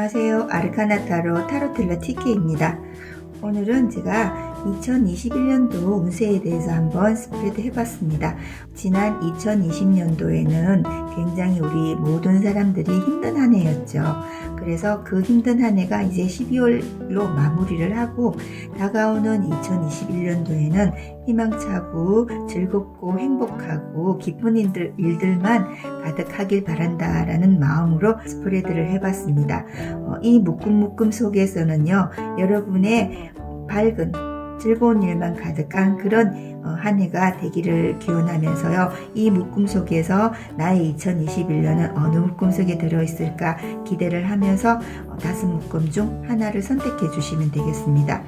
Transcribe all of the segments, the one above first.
안녕하세요. 아르카나 타로텔러 TK입니다. 오늘은 제가 2021년도 운세에 대해서 한번 스프레드 해봤습니다. 지난 2020년도에는 굉장히 우리 모든 사람들이 힘든 한 해였죠. 그래서 그 힘든 한 해가 이제 12월로 마무리를 하고 다가오는 2021년도에는 희망차고 즐겁고 행복하고 기쁜 일들만 가득하길 바란다라는 마음으로 스프레드를 해봤습니다. 이 묶음 속에서는요, 여러분의 밝은 즐거운 일만 가득한 그런 한 해가 되기를 기원하면서요, 이 묶음 속에서 나의 2021년은 어느 묶음 속에 들어있을까 기대를 하면서 5묶음 중 하나를 선택해 주시면 되겠습니다.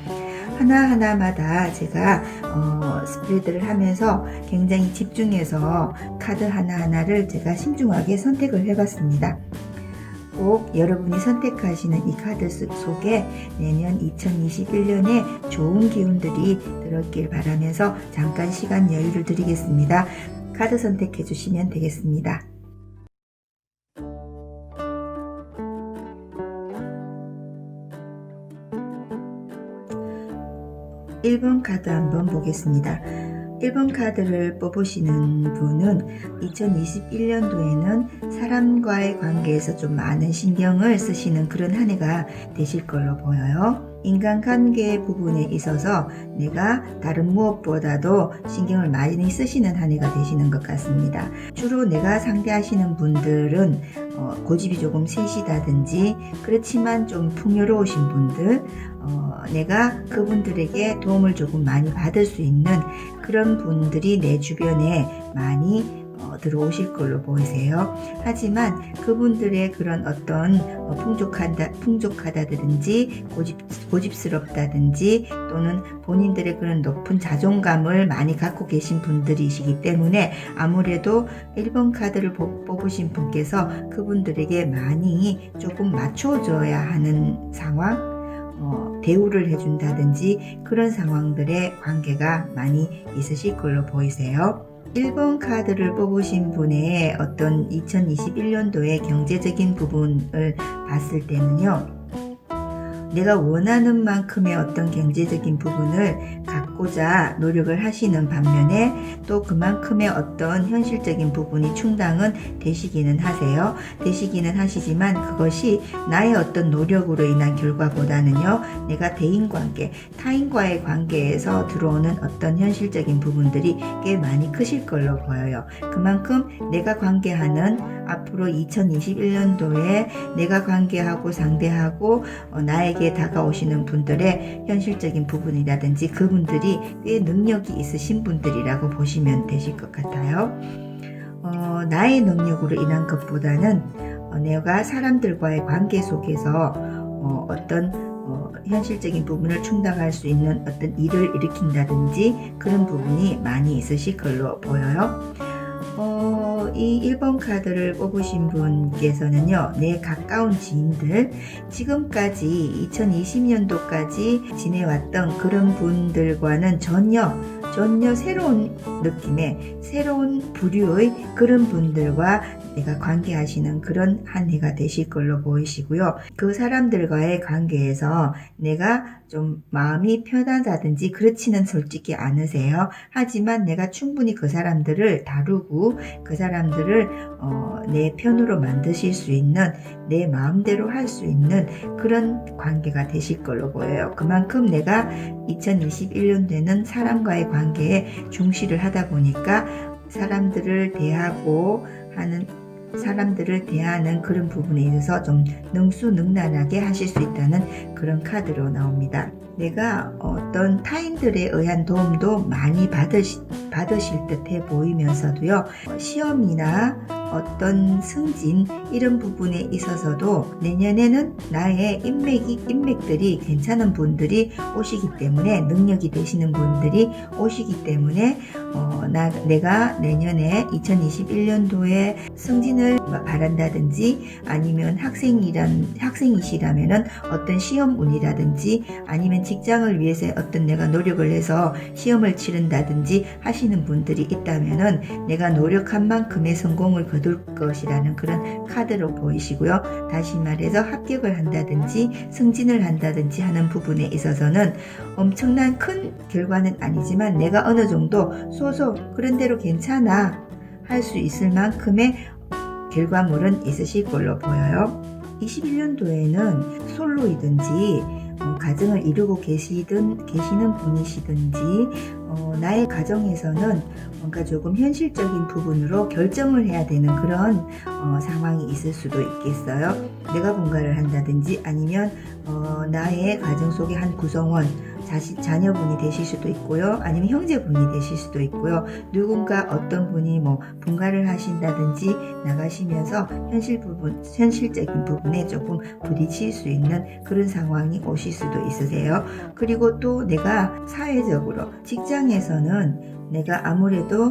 하나하나마다 제가 스프레드를 하면서 굉장히 집중해서 카드 하나하나를 제가 신중하게 선택을 해봤습니다. 꼭 여러분이 선택하시는 이 카드 속에 내년 2021년에 좋은 기운들이 들어있길 바라면서 잠깐 시간 여유를 드리겠습니다. 카드 선택해 주시면 되겠습니다. 1번 카드 한번 보겠습니다. 1번 카드를 뽑으시는 분은 2021년도에는 사람과의 관계에서 좀 많은 신경을 쓰시는 그런 한 해가 되실 걸로 보여요. 인간관계 부분에 있어서 내가 다른 무엇보다도 신경을 많이 쓰시는 한 해가 되시는 것 같습니다. 주로 내가 상대하시는 분들은 고집이 조금 세시다든지 그렇지만 좀 풍요로우신 분들, 내가 그분들에게 도움을 조금 많이 받을 수 있는 그런 분들이 내 주변에 많이 들어오실 걸로 보이세요. 하지만 그분들의 그런 어떤 풍족하다든지 고집스럽다든지 또는 본인들의 그런 높은 자존감을 많이 갖고 계신 분들이시기 때문에 아무래도 1번 카드를 뽑으신 분께서 그분들에게 많이 조금 맞춰줘야 하는 상황, 대우를 해준다든지 그런 상황들의 관계가 많이 있으실 걸로 보이세요. 1번 카드를 뽑으신 분의 어떤 2021년도의 경제적인 부분을 봤을 때는요, 내가 원하는 만큼의 어떤 경제적인 부분을 갖고자 노력을 하시는 반면에 또 그만큼의 어떤 현실적인 부분이 충당은 되시기는 하시지만 그것이 나의 어떤 노력으로 인한 결과보다는요, 내가 대인관계, 타인과의 관계에서 들어오는 어떤 현실적인 부분들이 꽤 많이 크실 걸로 보여요. 그만큼 내가 관계하는 앞으로 2021년도에 내가 관계하고 상대하고 나에게 다가오시는 분들의 현실적인 부분이라든지 그분들이 꽤 능력이 있으신 분들이라고 보시면 되실 것 같아요. 나의 능력으로 인한 것보다는 내가 사람들과의 관계 속에서 어떤 현실적인 부분을 충당할 수 있는 어떤 일을 일으킨다든지 그런 부분이 많이 있으실 걸로 보여요. 이 1번 카드를 뽑으신 분께서는요, 내 가까운 지인들, 지금까지 2020년도까지 지내왔던 그런 분들과는 전혀 새로운 느낌의, 새로운 부류의 그런 분들과 내가 관계하시는 그런 한 해가 되실 걸로 보이시고요. 그 사람들과의 관계에서 내가 좀 마음이 편하다든지 그렇지는 솔직히 않으세요. 하지만 내가 충분히 그 사람들을 다루고 그 사람들을 내 편으로 만드실 수 있는, 내 마음대로 할 수 있는 그런 관계가 되실 걸로 보여요. 그만큼 내가 2021년도에는 사람과의 관계에 중시를 하다 보니까 사람들을 대하는 그런 부분에 있어서 좀 능수능란하게 하실 수 있다는 그런 카드로 나옵니다. 내가 어떤 타인들에 의한 도움도 많이 받으실 듯해 보이면서도요, 시험이나 어떤 승진 이런 부분에 있어서도 내년에는 나의 인맥들이 괜찮은 분들이 오시기 때문에, 능력이 되시는 분들이 오시기 때문에 내가 내년에 2021년도에 승진을 바란다든지 아니면 학생이시라면은 어떤 시험 운이라든지 아니면 직장을 위해서 어떤 내가 노력을 해서 시험을 치른다든지 하시는 분들이 있다면은 내가 노력한 만큼의 성공을 거둘 것이라는 그런 카드로 보이시고요. 다시 말해서 합격을 한다든지 승진을 한다든지 하는 부분에 있어서는 엄청난 큰 결과는 아니지만 내가 어느 정도 그런 대로 괜찮아 할 수 있을 만큼의 결과물은 있으실 걸로 보여요. 21년도에는 솔로이든지 가정을 이루고 계시는 분이시든지 나의 가정에서는 뭔가 조금 현실적인 부분으로 결정을 해야 되는 그런 상황이 있을 수도 있겠어요. 내가 뭔가를 한다든지 아니면 나의 가정 속의 한 구성원, 자녀분이 되실 수도 있고요. 아니면 형제분이 되실 수도 있고요. 누군가 어떤 분이 분가를 하신다든지 나가시면서 현실적인 부분에 조금 부딪힐 수 있는 그런 상황이 오실 수도 있으세요. 그리고 또 내가 사회적으로 직장에서는 내가 아무래도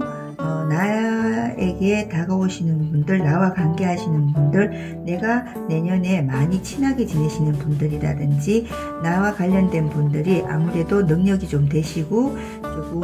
나에게 다가오시는 분들, 나와 관계하시는 분들, 내가 내년에 많이 친하게 지내시는 분들이라든지 나와 관련된 분들이 아무래도 능력이 좀 되시고 조금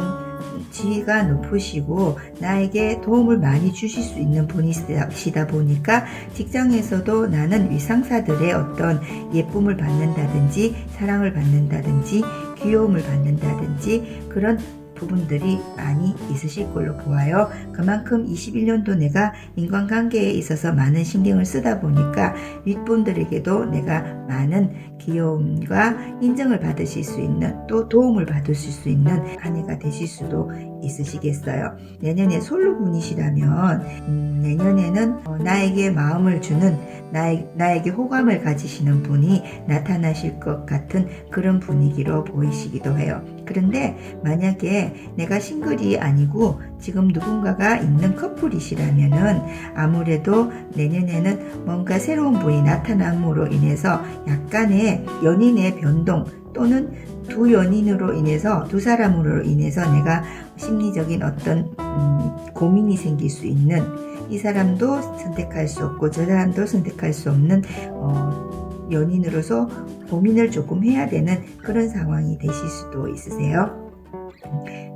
지위가 높으시고 나에게 도움을 많이 주실 수 있는 분이시다 보니까 직장에서도 나는 위상사들의 어떤 예쁨을 받는다든지 사랑을 받는다든지 귀여움을 받는다든지 그런 부분들이 많이 있으실 걸로 보아요. 그만큼 21년도 내가 인간관계에 있어서 많은 신경을 쓰다 보니까 윗분들에게도 내가 많은 귀여움과 인정을 받으실 수 있는 또 도움을 받으실 수 있는 한 해가 되실 수도 있으시겠어요. 내년에 솔로분이시라면 내년에는 나에게 마음을 주는 나에게 호감을 가지시는 분이 나타나실 것 같은 그런 분위기로 보이시기도 해요. 그런데 만약에 내가 싱글이 아니고 지금 누군가가 있는 커플이시라면은 아무래도 내년에는 뭔가 새로운 분이 나타남으로 인해서 약간의 연인의 변동 또는 두 연인으로 인해서 두 사람으로 인해서 내가 심리적인 어떤 고민이 생길 수 있는 이 사람도 선택할 수 없고 저 사람도 선택할 수 없는 연인으로서 고민을 조금 해야 되는 그런 상황이 되실 수도 있으세요.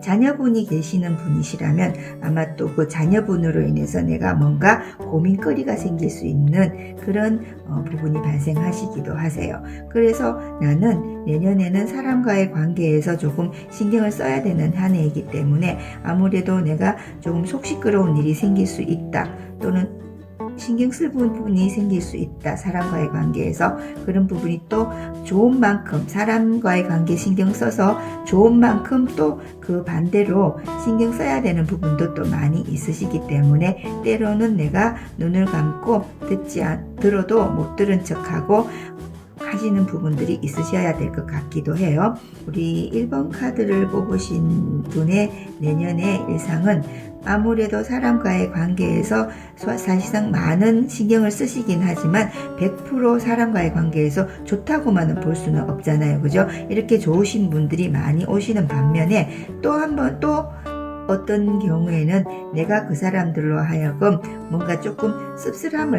자녀분이 계시는 분이시라면 아마 또 그 자녀분으로 인해서 내가 뭔가 고민거리가 생길 수 있는 그런 부분이 발생하시기도 하세요. 그래서 나는 내년에는 사람과의 관계에서 조금 신경을 써야 되는 한 해이기 때문에 아무래도 내가 조금 속 시끄러운 일이 생길 수 있다 또는 신경 쓸 부분이 생길 수 있다. 사람과의 관계에서 그런 부분이 또 좋은 만큼 사람과의 관계 신경 써서 좋은 만큼 또 그 반대로 신경 써야 되는 부분도 또 많이 있으시기 때문에 때로는 내가 눈을 감고 들어도 못 들은 척하고 하시는 부분들이 있으셔야 될 것 같기도 해요. 우리 1번 카드를 뽑으신 분의 내년의 일상은 아무래도 사람과의 관계에서 사실상 많은 신경을 쓰시긴 하지만 100% 사람과의 관계에서 좋다고만은 볼 수는 없잖아요. 그죠? 이렇게 좋으신 분들이 많이 오시는 반면에 또 어떤 경우에는 내가 그 사람들로 하여금 뭔가 조금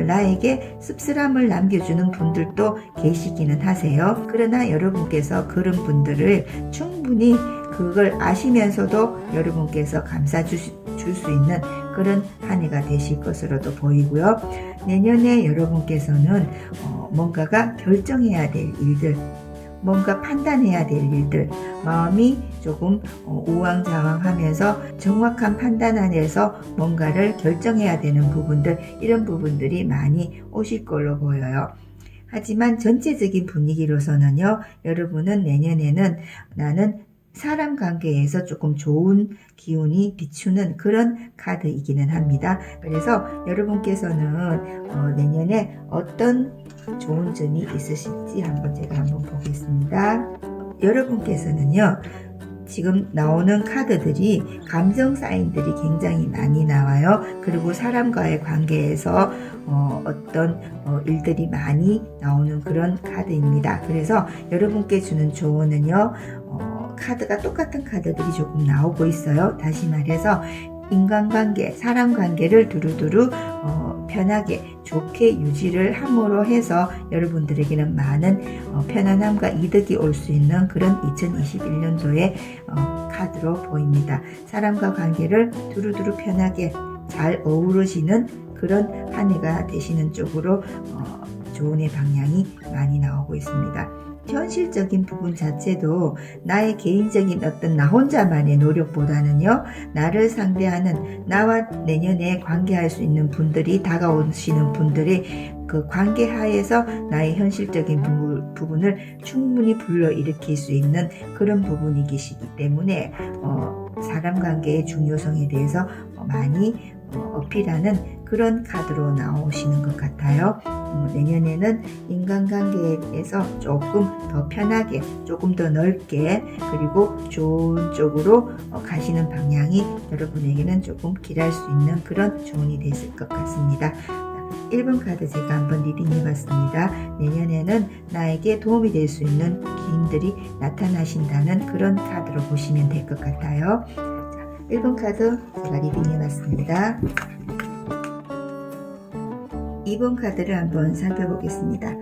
나에게 씁쓸함을 남겨주는 분들도 계시기는 하세요. 그러나 여러분께서 그런 분들을 충분히 그걸 아시면서도 여러분께서 감싸줄 수 있는 그런 한 해가 되실 것으로도 보이고요. 내년에 여러분께서는 뭔가가 결정해야 될 일들, 뭔가 판단해야 될 일들, 마음이 조금 우왕좌왕하면서 정확한 판단 안에서 뭔가를 결정해야 되는 부분들, 이런 부분들이 많이 오실 걸로 보여요. 하지만 전체적인 분위기로서는요, 여러분은 내년에는 나는 사람 관계에서 조금 좋은 기운이 비추는 그런 카드이기는 합니다. 그래서 여러분께서는 내년에 어떤 좋은 점이 있으실지 제가 한번 보겠습니다. 여러분께서는요, 지금 나오는 카드들이 감정 사인들이 굉장히 많이 나와요. 그리고 사람과의 관계에서 어떤 일들이 많이 나오는 그런 카드입니다. 그래서 여러분께 주는 조언은요, 카드가 똑같은 카드들이 조금 나오고 있어요. 다시 말해서 인간관계, 사람 관계를 두루두루 편하게 좋게 유지를 함으로 해서 여러분들에게는 많은 편안함과 이득이 올 수 있는 그런 2021년도의 카드로 보입니다. 사람과 관계를 두루두루 편하게 잘 어우러지는 그런 한 해가 되시는 쪽으로 조언의 방향이 많이 나오고 있습니다. 현실적인 부분 자체도 나의 개인적인 어떤 나 혼자만의 노력보다는요, 나를 상대하는 나와 내년에 관계할 수 있는 분들이 다가오시는 분들이 그 관계 하에서 나의 현실적인 부분을 충분히 불러일으킬 수 있는 그런 부분이 계시기 때문에 사람 관계의 중요성에 대해서 많이 어필하는 그런 카드로 나오시는 것 같아요. 내년에는 인간관계에서 조금 더 편하게, 조금 더 넓게, 그리고 좋은 쪽으로 가시는 방향이 여러분에게는 조금 길할 수 있는 그런 조언이 됐을 것 같습니다. 1번 카드 제가 한번 리딩 해봤습니다. 내년에는 나에게 도움이 될 수 있는 기인들이 나타나신다는 그런 카드로 보시면 될 것 같아요. 자, 1번 카드 제가 리딩 해봤습니다. 2번 카드를 한번 살펴보겠습니다.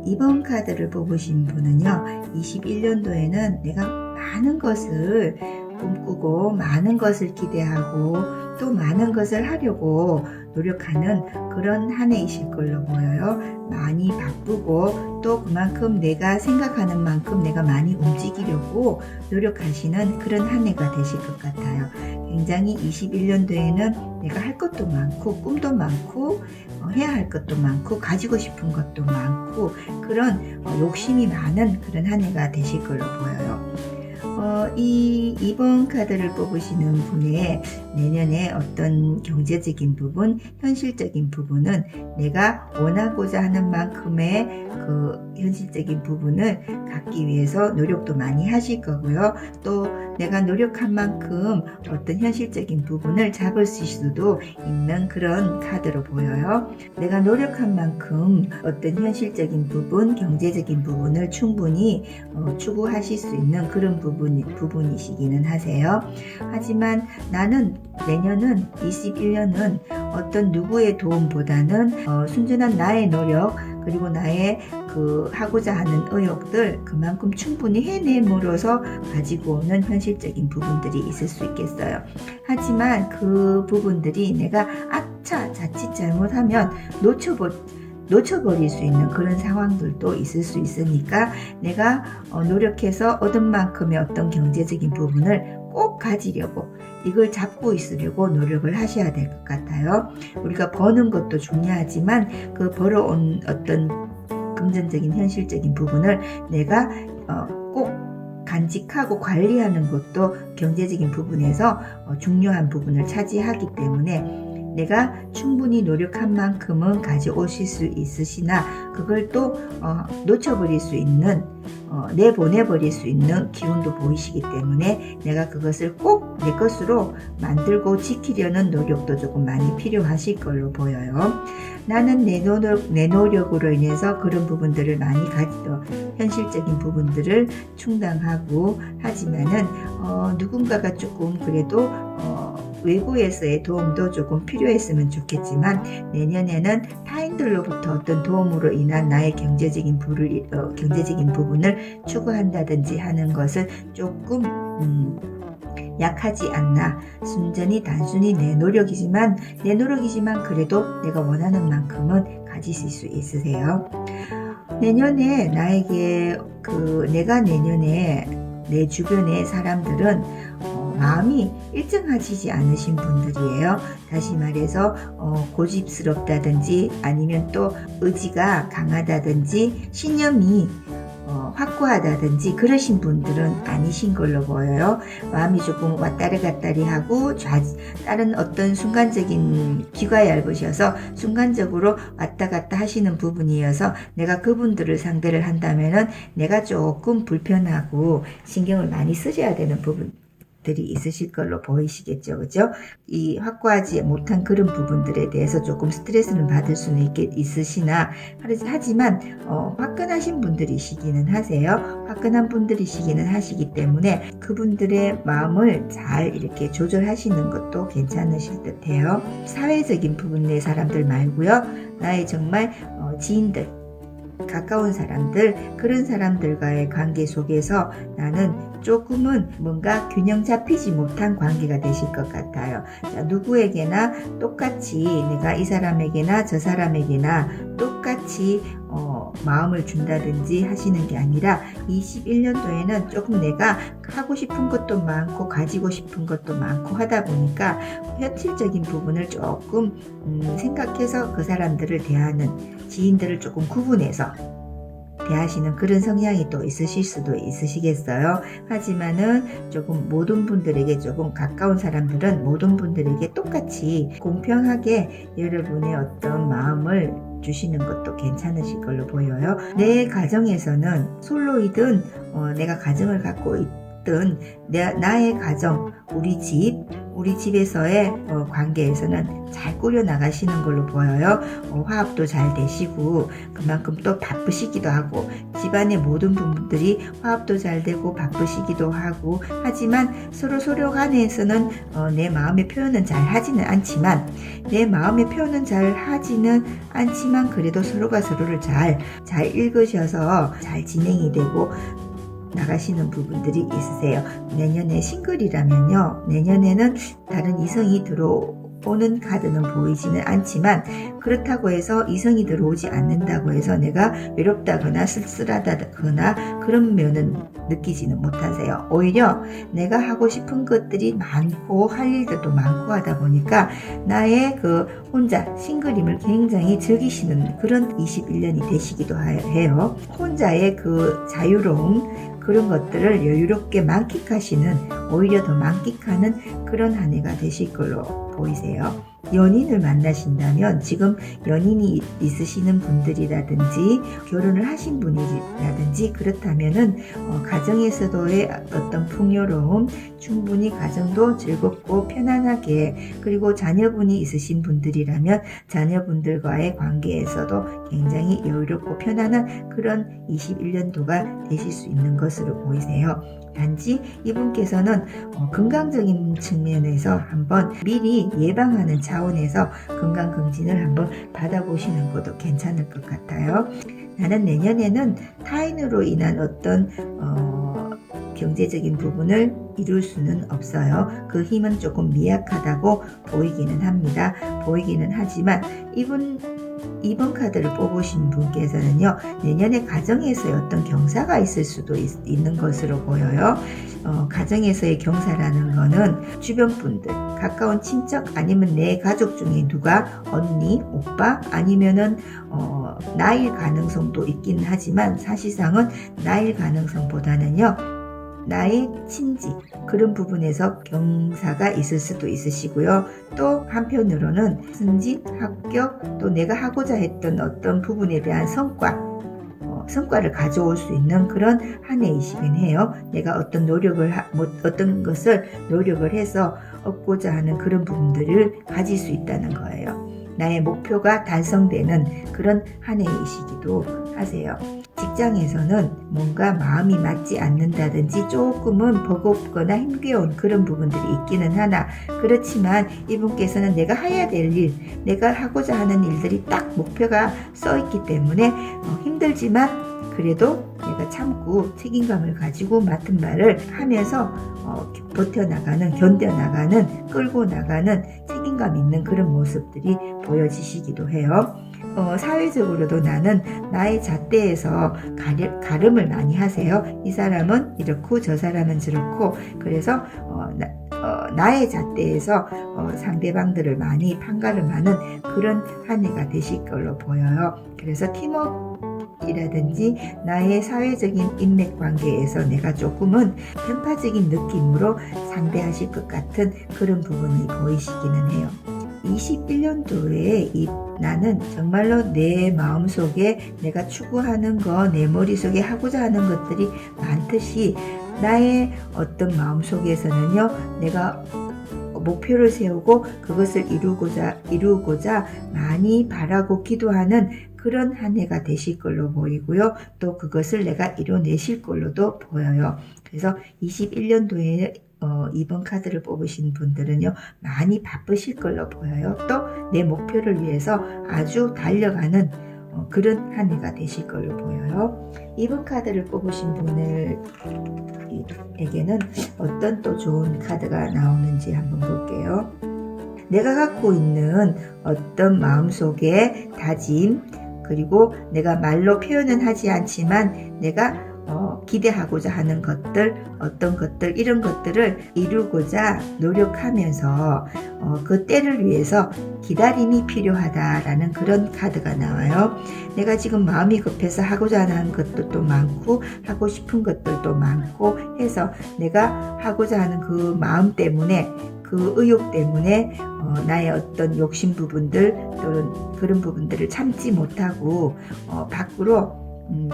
2번 카드를 뽑으신 분은요, 21년도에는 내가 많은 것을 꿈꾸고 많은 것을 기대하고 또 많은 것을 하려고 노력하는 그런 한 해이실 걸로 보여요. 많이 바쁘고 또 그만큼 내가 생각하는 만큼 내가 많이 움직이려고 노력하시는 그런 한 해가 되실 것 같아요. 굉장히 21년도에는 내가 할 것도 많고 꿈도 많고 해야 할 것도 많고 가지고 싶은 것도 많고 그런 욕심이 많은 그런 한 해가 되실 걸로 보여요. 이 2번 카드를 뽑으시는 분의 내년에 어떤 경제적인 부분, 현실적인 부분은 내가 원하고자 하는 만큼의 그 현실적인 부분을 갖기 위해서 노력도 많이 하실 거고요. 또 내가 노력한 만큼 어떤 현실적인 부분을 잡을 수도 있는 그런 카드로 보여요. 내가 노력한 만큼 어떤 현실적인 부분, 경제적인 부분을 충분히 추구하실 수 있는 그런 부분이시기는 하세요. 하지만 나는 내년은 21년은 어떤 누구의 도움보다는 순전한 나의 노력 그리고 나의 그 하고자 하는 의욕들 그만큼 충분히 해냄으로써 가지고 오는 현실적인 부분들이 있을 수 있겠어요. 하지만 그 부분들이 내가 자칫 잘못하면 놓쳐버릴 수 있는 그런 상황들도 있을 수 있으니까 내가 노력해서 얻은 만큼의 어떤 경제적인 부분을 꼭 가지려고 이걸 잡고 있으려고 노력을 하셔야 될 것 같아요. 우리가 버는 것도 중요하지만 그 벌어온 어떤 금전적인 현실적인 부분을 내가 꼭 간직하고 관리하는 것도 경제적인 부분에서 중요한 부분을 차지하기 때문에 내가 충분히 노력한 만큼은 가져오실 수 있으시나 그걸 또 놓쳐버릴 수 있는 내보내버릴 수 있는 기운도 보이시기 때문에 내가 그것을 꼭 내 것으로 만들고 지키려는 노력도 조금 많이 필요하실 걸로 보여요. 나는 내 노력으로 인해서 그런 부분들을 많이 현실적인 부분들을 충당하고 하지만은 누군가가 조금 그래도 외부에서의 도움도 조금 필요했으면 좋겠지만 내년에는 타인들로부터 어떤 도움으로 인한 나의 경제적인 부분을 추구한다든지 하는 것을 조금 약하지 않나. 순전히 단순히 내 노력이지만 그래도 내가 원하는 만큼은 가지실 수 있으세요. 내년에 내가 내년에 내 주변의 사람들은 마음이 일정하지 않으신 분들이에요. 다시 말해서 고집스럽다든지 아니면 또 의지가 강하다든지 신념이 확고하다든지 그러신 분들은 아니신 걸로 보여요. 마음이 조금 왔다리 갔다리 하고 다른 어떤 순간적인 귀가 얇으셔서 순간적으로 왔다 갔다 하시는 부분이어서 내가 그분들을 상대를 한다면은 내가 조금 불편하고 신경을 많이 쓰셔야 되는 부분 들이 있으실 걸로 보이시겠죠. 그죠? 이 확고하지 못한 그런 부분들에 대해서 조금 스트레스를 받을 수는 있으시나, 하지만 화끈하신 분들이시기는 하세요. 화끈한 분들이시기는 하시기 때문에 그분들의 마음을 잘 이렇게 조절하시는 것도 괜찮으실 듯해요. 사회적인 부분의 사람들 말고요. 나의 정말 지인들, 가까운 사람들, 그런 사람들과의 관계 속에서 나는 조금은 뭔가 균형 잡히지 못한 관계가 되실 것 같아요. 자, 누구에게나 똑같이 내가 이 사람에게나 저 사람에게나 똑같이 마음을 준다든지 하시는 게 아니라 21년도에는 조금 내가 하고 싶은 것도 많고 가지고 싶은 것도 많고 하다 보니까 현실적인 부분을 조금 생각해서 그 사람들을 대하는, 지인들을 조금 구분해서 대하시는 그런 성향이 또 있으실 수도 있으시겠어요. 하지만은 조금 모든 분들에게, 조금 가까운 사람들은 모든 분들에게 똑같이 공평하게 여러분의 어떤 마음을 주시는 것도 괜찮으실 걸로 보여요. 내 가정에서는 솔로이든 내가 가정을 갖고 있든 나의 가정, 우리 집에서의 관계에서는 잘 꾸려 나가시는 걸로 보여요. 화합도 잘 되시고 그만큼 또 바쁘시기도 하고, 집안의 모든 부분들이 화합도 잘 되고 바쁘시기도 하고, 하지만 서로 간에서는 내 마음의 표현은 잘 하지는 않지만 그래도 서로가 서로를 잘 읽으셔서 잘 진행이 되고 나가시는 부분들이 있으세요. 내년에 싱글이라면요, 내년에는 다른 이성이 들어오는 카드는 보이지는 않지만, 그렇다고 해서 이성이 들어오지 않는다고 해서 내가 외롭다거나 쓸쓸하다거나 그런 면은 느끼지는 못하세요. 오히려 내가 하고 싶은 것들이 많고 할 일들도 많고 하다 보니까 나의 그 혼자 싱글임을 굉장히 즐기시는 그런 21년이 되시기도 해요. 혼자의 그 자유로움, 그런 것들을 여유롭게 만끽하시는, 오히려 더 만끽하는 그런 한 해가 되실 걸로 보이세요. 연인을 만나신다면, 지금 연인이 있으시는 분들이라든지 결혼을 하신 분이라든지 그렇다면은 가정에서도의 어떤 풍요로움, 충분히 가정도 즐겁고 편안하게, 그리고 자녀분이 있으신 분들이라면 자녀분들과의 관계에서도 굉장히 여유롭고 편안한 그런 21년도가 되실 수 있는 것으로 보이세요. 단지 이분께서는 건강적인 측면에서 한번 미리 예방하는 차원에서 건강검진을 한번 받아보시는 것도 괜찮을 것 같아요. 나는 내년에는 타인으로 인한 어떤 경제적인 부분을 이룰 수는 없어요. 그 힘은 조금 미약하다고 보이기는 합니다. 보이기는 하지만 이번 카드를 뽑으신 분께서는요, 내년에 가정에서의 어떤 경사가 있을 수도 있는 것으로 보여요. 가정에서의 경사라는 거는 주변 분들, 가까운 친척, 아니면 내 가족 중에 누가 언니, 오빠, 아니면은 나일 가능성도 있긴 하지만 사실상은 나일 가능성보다는요, 나의 친지, 그런 부분에서 경사가 있을 수도 있으시고요. 또 한편으로는 승진, 합격, 또 내가 하고자 했던 어떤 부분에 대한 성과를 가져올 수 있는 그런 한 해이시긴 해요. 내가 어떤 어떤 것을 노력을 해서 얻고자 하는 그런 부분들을 가질 수 있다는 거예요. 나의 목표가 달성되는 그런 한 해이시기도 하세요. 직장에서는 뭔가 마음이 맞지 않는다든지 조금은 버겁거나 힘겨운 그런 부분들이 있기는 하나, 그렇지만 이분께서는 내가 해야 될 일, 내가 하고자 하는 일들이 딱 목표가 써 있기 때문에 힘들지만 그래도 내가 참고 책임감을 가지고 맡은 바를 하면서 버텨나가는, 견뎌나가는, 끌고 나가는 책임감 있는 그런 모습들이 보여지시기도 해요. 사회적으로도 나는 나의 잣대에서 가름을 많이 하세요. 이 사람은 이렇고 저 사람은 저렇고, 그래서 나의 잣대에서 상대방들을 많이 판가름하는 그런 한 해가 되실 걸로 보여요. 그래서 팀워크이라든지 나의 사회적인 인맥 관계에서 내가 조금은 편파적인 느낌으로 상대하실 것 같은 그런 부분이 보이시기는 해요. 21년도에 나는 정말로 내 마음속에 내가 추구하는 거, 내 머릿속에 하고자 하는 것들이 많듯이 나의 어떤 마음속에서는요, 내가 목표를 세우고 그것을 이루고자 많이 바라고 기도하는 그런 한 해가 되실 걸로 보이고요. 또 그것을 내가 이뤄내실 걸로도 보여요. 그래서 21년도에 2번 카드를 뽑으신 분들은요, 많이 바쁘실 걸로 보여요. 또 내 목표를 위해서 아주 달려가는 그런 한 해가 되실 걸로 보여요. 2번 카드를 뽑으신 분에게는 어떤 또 좋은 카드가 나오는지 한번 볼게요. 내가 갖고 있는 어떤 마음속의 다짐, 그리고 내가 말로 표현은 하지 않지만 내가 기대하고자 하는 것들, 어떤 것들, 이런 것들을 이루고자 노력하면서 그 때를 위해서 기다림이 필요하다라는 그런 카드가 나와요. 내가 지금 마음이 급해서 하고자 하는 것들도 많고 하고 싶은 것들도 많고 해서 내가 하고자 하는 그 마음 때문에, 그 의욕 때문에 나의 어떤 욕심 부분들 또는 그런 부분들을 참지 못하고 밖으로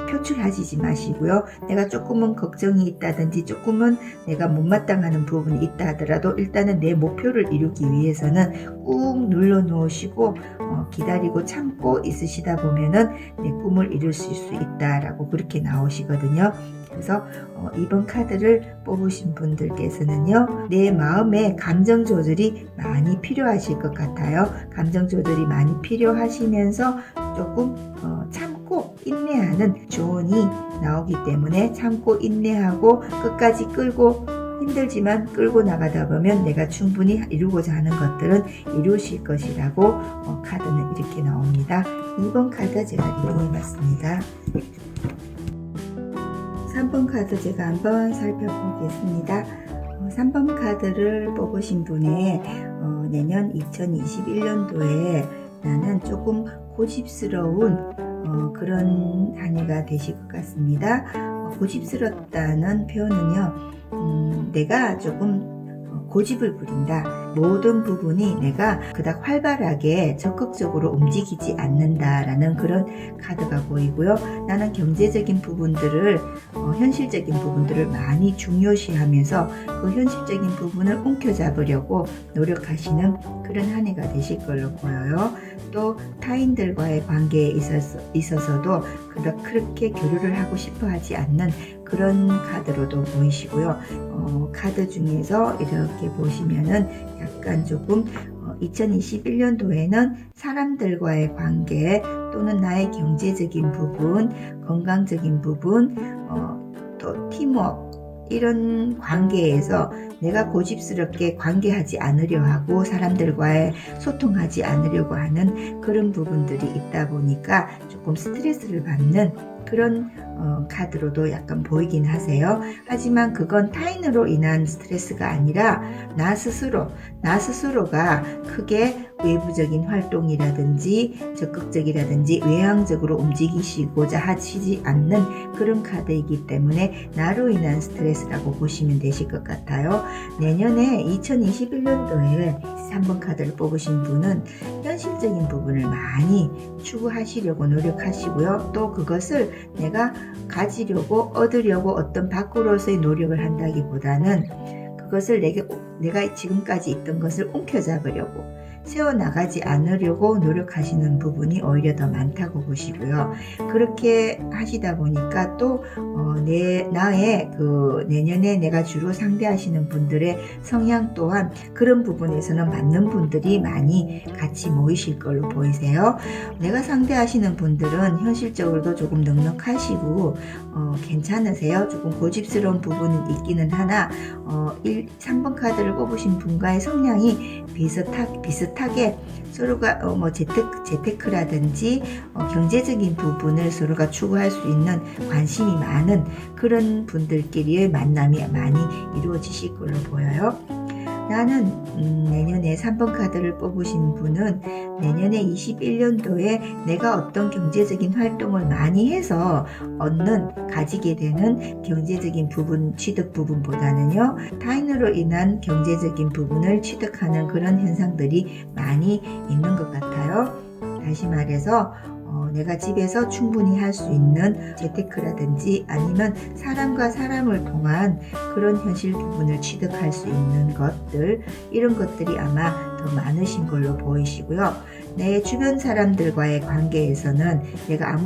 표출하시지 마시고요. 내가 조금은 걱정이 있다든지 조금은 내가 못마땅하는 부분이 있다 하더라도 일단은 내 목표를 이루기 위해서는 꾹 눌러 놓으시고 기다리고 참고 있으시다 보면은 내 꿈을 이루실 수 있다라고 그렇게 나오시거든요. 그래서 이번 카드를 뽑으신 분들께서는요, 내 마음의 감정 조절이 많이 필요하실 것 같아요. 감정 조절이 많이 필요하시면서 조금 참고 인내하는 조언이 나오기 때문에 참고 인내하고 끝까지 끌고, 힘들지만 끌고 나가다 보면 내가 충분히 이루고자 하는 것들은 이루실 것이라고 카드는 이렇게 나옵니다. 2번 카드 제가 리딩해봤습니다. 3번 카드 제가 한번 살펴보겠습니다. 3번 카드를 뽑으신 분의 내년 2021년도에 나는 조금 고집스러운 그런 한 해가 되실 것 같습니다. 고집스럽다는 표현은요, 내가 조금 고집을 부린다. 모든 부분이 내가 그닥 활발하게 적극적으로 움직이지 않는다라는 그런 카드가 보이고요. 나는 경제적인 부분들을, 현실적인 부분들을 많이 중요시하면서 그 현실적인 부분을 움켜잡으려고 노력하시는 그런 한 해가 되실 걸로 보여요. 또 타인들과의 관계에 있어서도 그닥 그렇게 교류를 하고 싶어 하지 않는 그런 카드로도 보이시고요. 카드 중에서 이렇게 보시면은 약간 조금 2021년도에는 사람들과의 관계 또는 나의 경제적인 부분, 건강적인 부분, 또 팀워크, 이런 관계에서 내가 고집스럽게 관계하지 않으려 하고 사람들과의 소통하지 않으려고 하는 그런 부분들이 있다 보니까 조금 스트레스를 받는 그런 카드로도 약간 보이긴 하세요. 하지만 그건 타인으로 인한 스트레스가 아니라 나 스스로가 크게 외부적인 활동이라든지 적극적이라든지 외향적으로 움직이시고자 하시지 않는 그런 카드이기 때문에 나로 인한 스트레스라고 보시면 되실 것 같아요. 내년에 2021년도에 3번 카드를 뽑으신 분은 현실적인 부분을 많이 추구하시려고 노력하시고요. 또 그것을 내가 가지려고 얻으려고 어떤 밖으로서의 노력을 한다기보다는 그것을 내가 지금까지 있던 것을 움켜잡으려고 세워나가지 않으려고 노력하시는 부분이 오히려 더 많다고 보시고요. 그렇게 하시다 보니까 또 나의 그 내년에 내가 주로 상대하시는 분들의 성향 또한 그런 부분에서는 맞는 분들이 많이 같이 모이실 걸로 보이세요. 내가 상대하시는 분들은 현실적으로도 조금 넉넉하시고 괜찮으세요. 조금 고집스러운 부분은 있기는 하나 3번 카드를 뽑으신 분과의 성향이 비슷하게 서로가 재테크라든지 경제적인 부분을 서로가 추구할 수 있는 관심이 많은 그런 분들끼리의 만남이 많이 이루어지실 걸로 보여요. 나는 내년에 3번 카드를 뽑으신 분은 내년에 21년도에 내가 어떤 경제적인 활동을 많이 해서 가지게 되는 경제적인 부분, 취득 부분보다는요, 타인으로 인한 경제적인 부분을 취득하는 그런 현상들이 많이 있는 것 같아요. 다시 말해서 내가 집에서 충분히 할 수 있는 재테크라든지 아니면 사람과 사람을 통한 그런 현실 부분을 취득할 수 있는 것들, 이런 것들이 아마 더 많으신 걸로 보이시고요. 내 주변 사람들과의 관계에서는 내가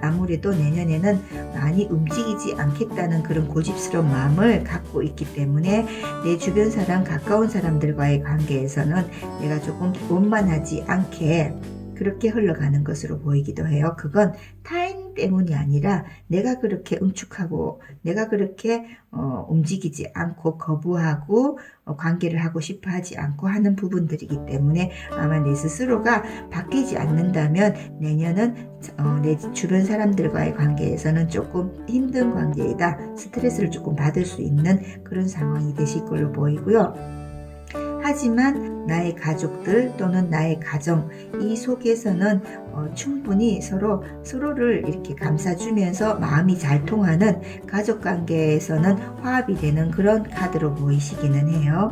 아무래도 내년에는 많이 움직이지 않겠다는 그런 고집스러운 마음을 갖고 있기 때문에 내 주변 사람, 가까운 사람들과의 관계에서는 내가 조금 원만하지 않게 그렇게 흘러가는 것으로 보이기도 해요. 그건 타인 때문이 아니라 내가 그렇게 응축하고 내가 그렇게 움직이지 않고 거부하고 관계를 하고 싶어 하지 않고 하는 부분들이기 때문에 아마 내 스스로가 바뀌지 않는다면 내년은 내 주변 사람들과의 관계에서는 조금 힘든 관계이다, 스트레스를 조금 받을 수 있는 그런 상황이 되실 걸로 보이고요. 하지만 나의 가족들 또는 나의 가정, 이 속에서는 충분히 서로를 이렇게 감싸주면서 마음이 잘 통하는 가족 관계에서는 화합이 되는 그런 카드로 보이시기는 해요.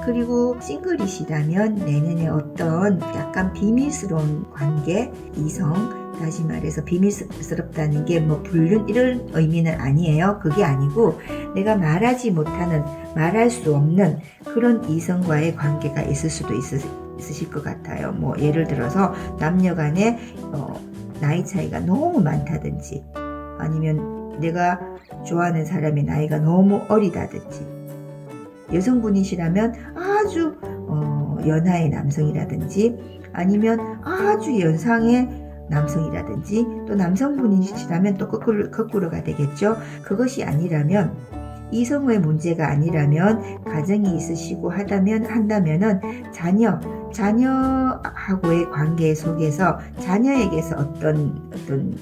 그리고 싱글이시라면 내년에 어떤 약간 비밀스러운 관계, 이성, 다시 말해서 비밀스럽다는 게 뭐 불륜 이런 의미는 아니에요. 그게 아니고 내가 말하지 못하는, 말할 수 없는 그런 이성과의 관계가 있을 수도 있으실 것 같아요. 뭐 예를 들어서 남녀 간에 나이 차이가 너무 많다든지 아니면 내가 좋아하는 사람의 나이가 너무 어리다든지, 여성분이시라면 아주 연하의 남성이라든지 아니면 아주 연상의 남성이라든지, 또 남성분이시라면 또 거꾸로가 되겠죠. 그것이 아니라면, 이성의 문제가 아니라면, 가정이 있으시고 한다면은 자녀하고의 관계 속에서 자녀에게서 어떤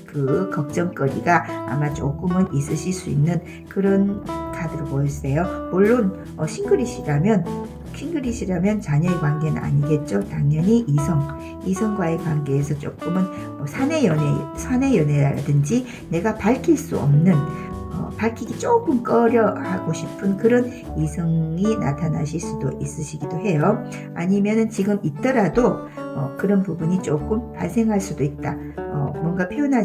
그 걱정거리가 아마 조금은 있으실 수 있는 그런 카드로 보였어요. 물론 싱글이시라면 자녀의 관계는 아니겠죠. 당연히 이성과의 관계에서 조금은 사내 연애라든지 내가 밝힐 수 없는, 밝히기 조금 꺼려하고 싶은 그런 이성이 나타나실 수도 있으시기도 해요. 아니면은 지금 있더라도 그런 부분이 조금 발생할 수도 있다. 뭔가 표현할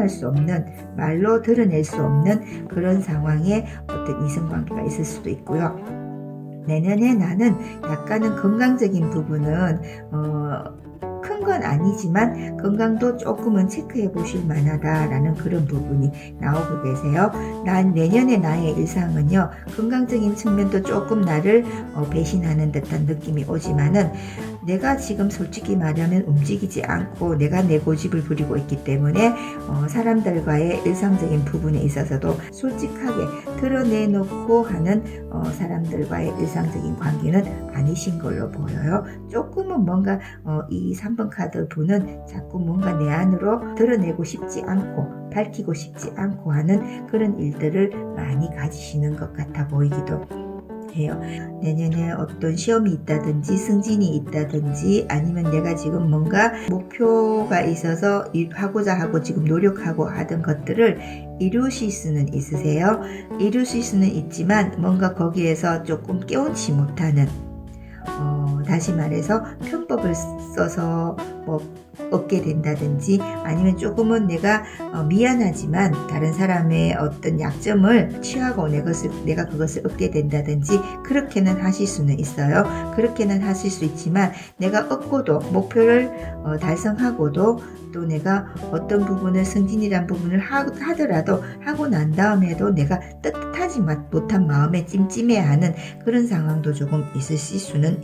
수 없는, 말로 드러낼 수 없는 그런 상황에 어떤 이성관계가 있을 수도 있고요. 내년에 나는 약간은 건강적인 부분은 큰 건 아니지만 건강도 조금은 체크해 보실 만하다라는 그런 부분이 나오고 계세요. 내년에 나의 일상은요, 건강적인 측면도 조금 나를 배신하는 듯한 느낌이 오지만은 내가 지금 솔직히 말하면 움직이지 않고 내가 내 고집을 부리고 있기 때문에 사람들과의 일상적인 부분에 있어서도 솔직하게 드러내놓고 하는 사람들과의 일상적인 관계는 아니신 걸로 보여요. 조금은 뭔가 이 3번 카드 분은 자꾸 뭔가 내 안으로 드러내고 싶지 않고 밝히고 싶지 않고 하는 그런 일들을 많이 가지시는 것 같아 보이기도 해요. 내년에 어떤 시험이 있다든지 승진이 있다든지 아니면 내가 지금 뭔가 목표가 있어서 하고자 하고 지금 노력하고 하던 것들을 이루실 수는 있으세요. 이루실 수는 있지만 뭔가 거기에서 조금 깨우치 못하는, 다시 말해서 편법을 써서 얻게 된다든지 아니면 조금은 내가 미안하지만 다른 사람의 어떤 약점을 취하고 내가 그것을 얻게 된다든지 그렇게는 하실 수는 있어요. 그렇게는 하실 수 있지만 내가 얻고도 목표를 달성하고도 또 내가 어떤 부분을 승진이란 부분을 하더라도 하고 난 다음에도 내가 뜻하지 못한 마음에 찜찜해하는 그런 상황도 조금 있으실 수는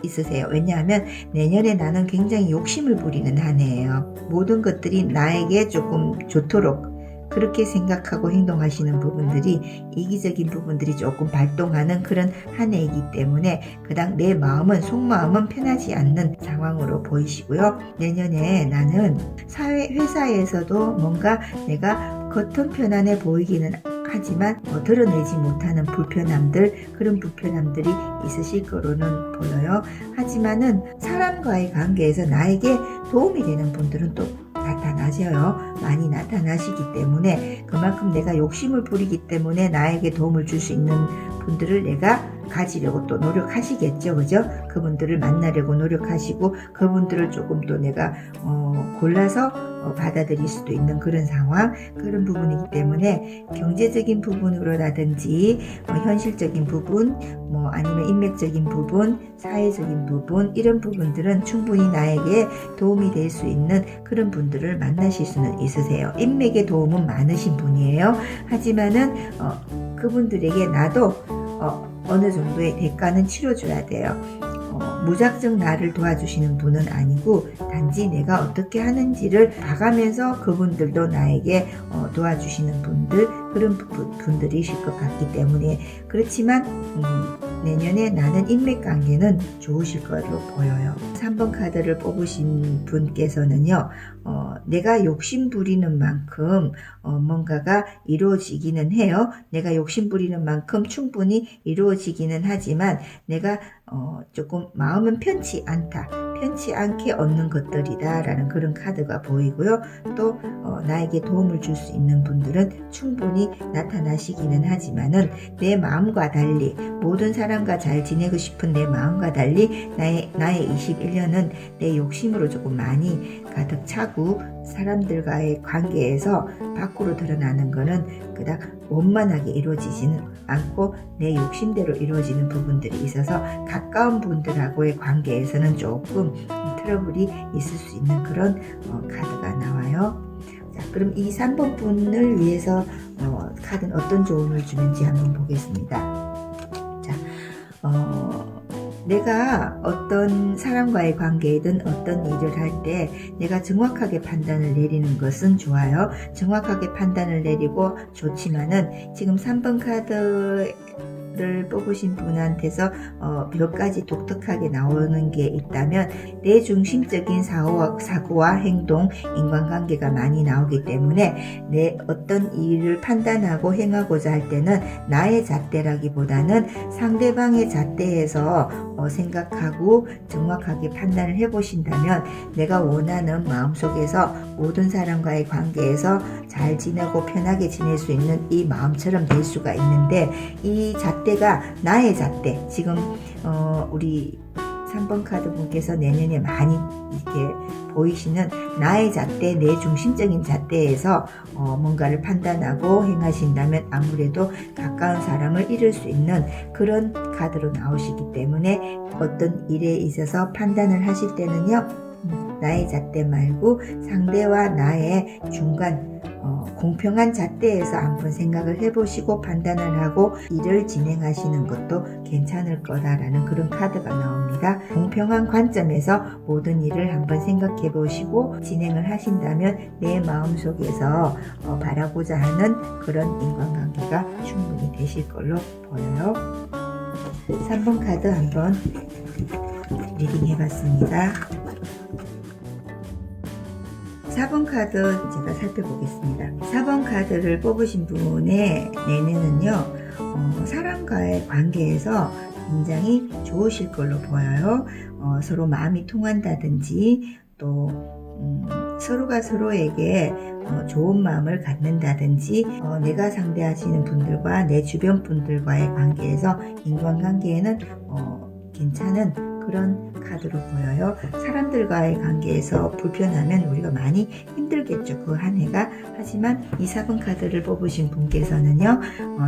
있으세요. 왜냐하면 내년에 나는 굉장히 욕심을 부리는 한 해예요. 모든 것들이 나에게 조금 좋도록 그렇게 생각하고 행동하시는 부분들이, 이기적인 부분들이 조금 발동하는 그런 한 해이기 때문에 그닥 내 마음은, 속마음은 편하지 않는 상황으로 보이시고요. 내년에 나는 회사에서도 뭔가 내가 겉은 편안해 보이기는 하지만 드러내지 못하는 그런 불편함들이 있으실 거로는 보여요. 하지만은 사람과의 관계에서 나에게 도움이 되는 분들은 또 나타나실 맞아요. 많이 나타나시기 때문에 그만큼 내가 욕심을 부리기 때문에 나에게 도움을 줄 수 있는 분들을 내가 가지려고 또 노력하시겠죠. 그죠? 그분들을 만나려고 노력하시고 그분들을 조금 또 내가 골라서 받아들일 수도 있는 그런 상황, 그런 부분이기 때문에 경제적인 부분으로라든지 현실적인 부분, 아니면 인맥적인 부분, 사회적인 부분, 이런 부분들은 충분히 나에게 도움이 될 수 있는 그런 분들을 만나실 수는 있으세요. 인맥의 도움은 많으신 분이에요. 하지만은 그분들에게 나도 어느 정도의 대가는 치러줘야 돼요. 무작정 나를 도와주시는 분은 아니고 단지 내가 어떻게 하는지를 봐가면서 그분들도 나에게 도와주시는 분들, 그런 분들이실 것 같기 때문에. 그렇지만 내년에 나는 인맥관계는 좋으실 거로 보여요. 3번 카드를 뽑으신 분께서는요, 내가 욕심 부리는 만큼 뭔가가 이루어지기는 해요. 내가 욕심 부리는 만큼 충분히 이루어지기는 하지만 내가 조금 마음은 편치 않게 얻는 것들이다 라는 그런 카드가 보이고요. 또 나에게 도움을 줄 수 있는 분들은 충분히 나타나시기는 하지만은 내 마음과 달리, 모든 사람과 잘 지내고 싶은 내 마음과 달리 나의 21년은 내 욕심으로 조금 많이 가득 차고 사람들과의 관계에서 밖으로 드러나는 거는 그닥 원만하게 이루어지지는 않고 내 욕심대로 이루어지는 부분들이 있어서 가까운 분들하고의 관계에서는 조금 트러블이 있을 수 있는 그런 카드가 나와요. 자, 그럼 이 3번 분을 위해서 카드는 어떤 조언을 주는지 한번 보겠습니다. 자, 내가 어떤 사람과의 관계이든 어떤 일을 할 때 내가 정확하게 판단을 내리는 것은 좋아요. 정확하게 판단을 내리고 좋지만은 지금 3번 카드를 뽑으신 분한테서 몇 가지 독특하게 나오는 게 있다면 내 중심적인 사고와 행동, 인간관계가 많이 나오기 때문에 내 어떤 일을 판단하고 행하고자 할 때는 나의 잣대라기보다는 상대방의 잣대에서 생각하고 정확하게 판단을 해보신다면 내가 원하는 마음속에서 모든 사람과의 관계에서 잘 지내고 편하게 지낼 수 있는 이 마음처럼 될 수가 있는데, 이 잣대가 나의 잣대, 지금 우리 3번 카드 분께서 내년에 많이 이렇게 보이시는 나의 잣대, 내 중심적인 잣대에서 뭔가를 판단하고 행하신다면 아무래도 가까운 사람을 잃을 수 있는 그런 카드로 나오시기 때문에 어떤 일에 있어서 판단을 하실 때는요, 나의 잣대 말고 상대와 나의 중간 공평한 잣대에서 한번 생각을 해보시고 판단을 하고 일을 진행하시는 것도 괜찮을 거다라는 그런 카드가 나옵니다. 공평한 관점에서 모든 일을 한번 생각해 보시고 진행을 하신다면 내 마음속에서 바라고자 하는 그런 인간관계가 충분히 되실 걸로 보여요. 3번 카드 한번 리딩 해봤습니다. 4번 카드 제가 살펴보겠습니다. 4번 카드를 뽑으신 분의 내내는요, 사람과의 관계에서 굉장히 좋으실 걸로 보여요. 서로 마음이 통한다든지 또 서로가 서로에게 좋은 마음을 갖는다든지 내가 상대하시는 분들과 내 주변 분들과의 관계에서 인간관계에는 괜찮은 그런 카드로 보여요. 사람들과의 관계에서 불편하면 우리가 많이 힘들겠죠, 그 한 해가. 하지만 이 4번 카드를 뽑으신 분께서는요,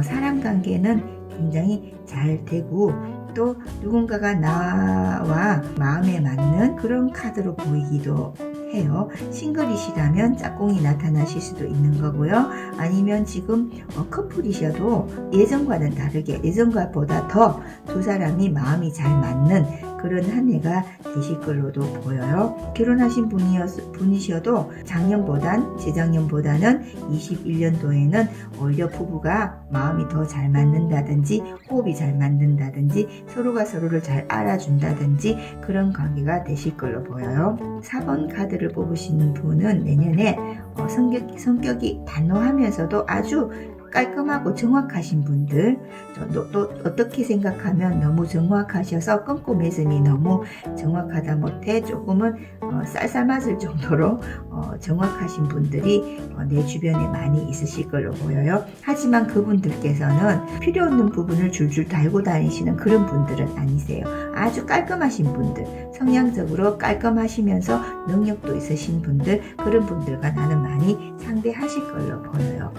사람 관계는 굉장히 잘 되고 또 누군가가 나와 마음에 맞는 그런 카드로 보이기도 해요. 싱글이시라면 짝꿍이 나타나실 수도 있는 거고요. 아니면 지금 커플이셔도 예전과는 다르게, 예전과보다 더 두 사람이 마음이 잘 맞는 그런 한 해가 되실 걸로도 보여요. 결혼하신 분이셔도 작년보단 재작년보다는 21년도에는 오히려 부부가 마음이 더 잘 맞는다든지 호흡이 잘 맞는다든지 서로가 서로를 잘 알아준다든지 그런 관계가 되실 걸로 보여요. 4번 카드를 뽑으시는 분은 내년에 성격이 단호하면서도 아주 깔끔하고 정확하신 분들, 또 어떻게 생각하면 너무 정확하셔서 꼼꼼해짐이 너무 정확하다 못해 조금은 쌀쌀맞을 정도로 정확하신 분들이 내 주변에 많이 있으실 걸로 보여요. 하지만 그분들께서는 필요 없는 부분을 줄줄 달고 다니시는 그런 분들은 아니세요. 아주 깔끔하신 분들, 성향적으로 깔끔하시면서 능력도 있으신 분들, 그런 분들과 나는 많이 상대하실 걸로 보여요.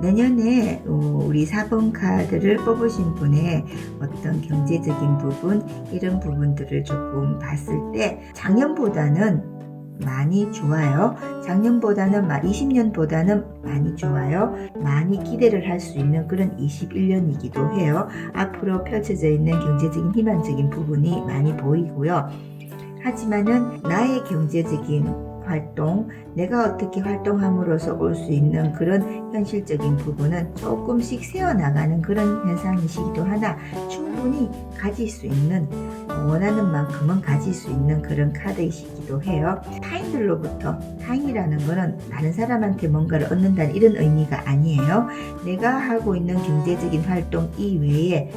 내년에 우리 4번 카드를 뽑으신 분의 어떤 경제적인 부분, 이런 부분들을 조금 봤을 때 작년보다는 많이 좋아요. 작년보다는 20년보다는 많이 좋아요. 많이 기대를 할 수 있는 그런 21년이기도 해요. 앞으로 펼쳐져 있는 경제적인 희망적인 부분이 많이 보이고요. 하지만은 나의 경제적인 활동, 내가 어떻게 활동함으로써 올 수 있는 그런 현실적인 부분은 조금씩 새어나가는 그런 현상이시기도 하나 충분히 가질 수 있는, 원하는 만큼은 가질 수 있는 그런 카드이시기도 해요. 타인들로부터, 타인이라는 거는 다른 사람한테 뭔가를 얻는다는 이런 의미가 아니에요. 내가 하고 있는 경제적인 활동 이외에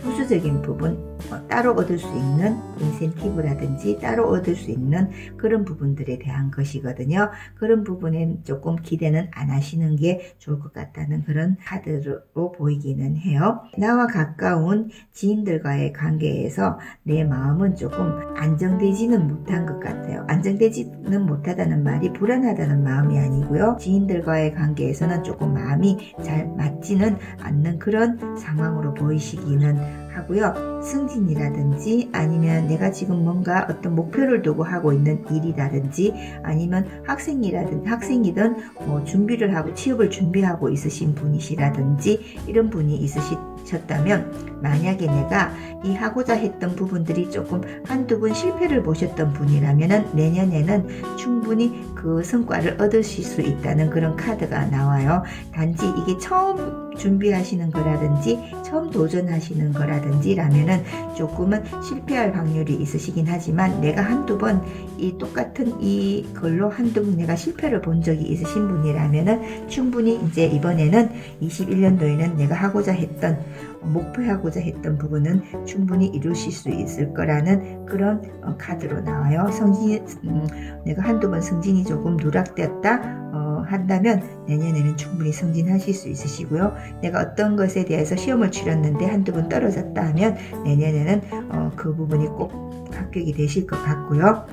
부수적인 부분, 따로 얻을 수 있는 인센티브라든지 따로 얻을 수 있는 그런 부분들에 대한 것이거든요. 그런 부분엔 조금 기대는 안 하시는 게 좋을 것 같다는 그런 카드로 보이기는 해요. 나와 가까운 지인들과의 관계에서 내 마음은 조금 안정되지는 못한 것 같아요. 안정되지는 못하다는 말이 불안하다는 마음이 아니고요. 지인들과의 관계에서는 조금 마음이 잘 맞지는 않는 그런 상황으로 보이시기는 하고요. 승진이라든지 아니면 내가 지금 뭔가 어떤 목표를 두고 하고 있는 일이라든지 아니면 학생이든 준비를 하고 취업을 준비하고 있으신 분이시라든지 이런 분이 있으셨다면, 만약에 내가 이 하고자 했던 부분들이 조금 한두 번 실패를 보셨던 분이라면 내년에는 충분히 그 성과를 얻으실 수 있다는 그런 카드가 나와요. 단지 이게 처음 준비하시는 거라든지 처음 도전하시는 거라든지 라면은 조금은 실패할 확률이 있으시긴 하지만, 내가 한두 번 이 똑같은 이걸로 한두 번 내가 실패를 본 적이 있으신 분이라면은 충분히 이제 이번에는 21년도에는 내가 목표하고자 했던 부분은 충분히 이루실 수 있을 거라는 그런 카드로 나와요. 내가 한두 번 승진이 조금 누락되었다 한다면 내년에는 충분히 승진하실 수 있으시고요. 내가 어떤 것에 대해서 시험을 치렀는데 한두 번 떨어졌다 하면 내년에는 그 부분이 꼭 합격이 되실 것 같고요.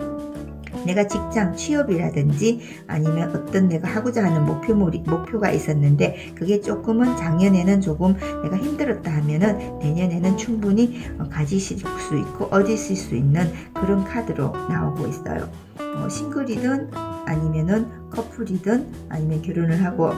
내가 직장 취업이라든지 아니면 어떤 내가 하고자 하는 목표가 있었는데 그게 조금은 작년에는 조금 내가 힘들었다 하면은 내년에는 충분히 가지실 수 있고 얻으실 수 있는 그런 카드로 나오고 있어요. 싱글이든 아니면은 커플이든 아니면 결혼을 하고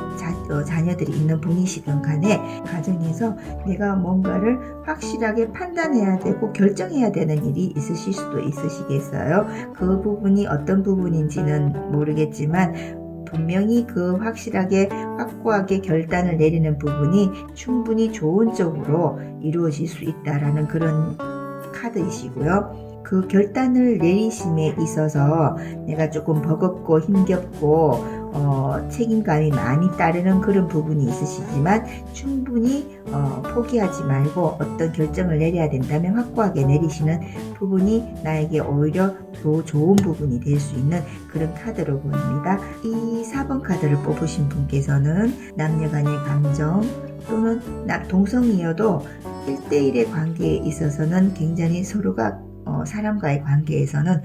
자녀들이 있는 분이시든 간에 가정에서 내가 뭔가를 확실하게 판단해야 되고 결정해야 되는 일이 있으실 수도 있으시겠어요. 그 부분이 어떤 부분인지는 모르겠지만 분명히 그 확고하게 결단을 내리는 부분이 충분히 좋은 쪽으로 이루어질 수 있다라는 그런 카드이시고요. 그 결단을 내리심에 있어서 내가 조금 버겁고 힘겹고 책임감이 많이 따르는 그런 부분이 있으시지만 충분히 포기하지 말고 어떤 결정을 내려야 된다면 확고하게 내리시는 부분이 나에게 오히려 더 좋은 부분이 될 수 있는 그런 카드로 보입니다. 이 4번 카드를 뽑으신 분께서는 남녀간의 감정 또는 동성이어도 1대1의 관계에 있어서는 굉장히 서로가 사람과의 관계에서는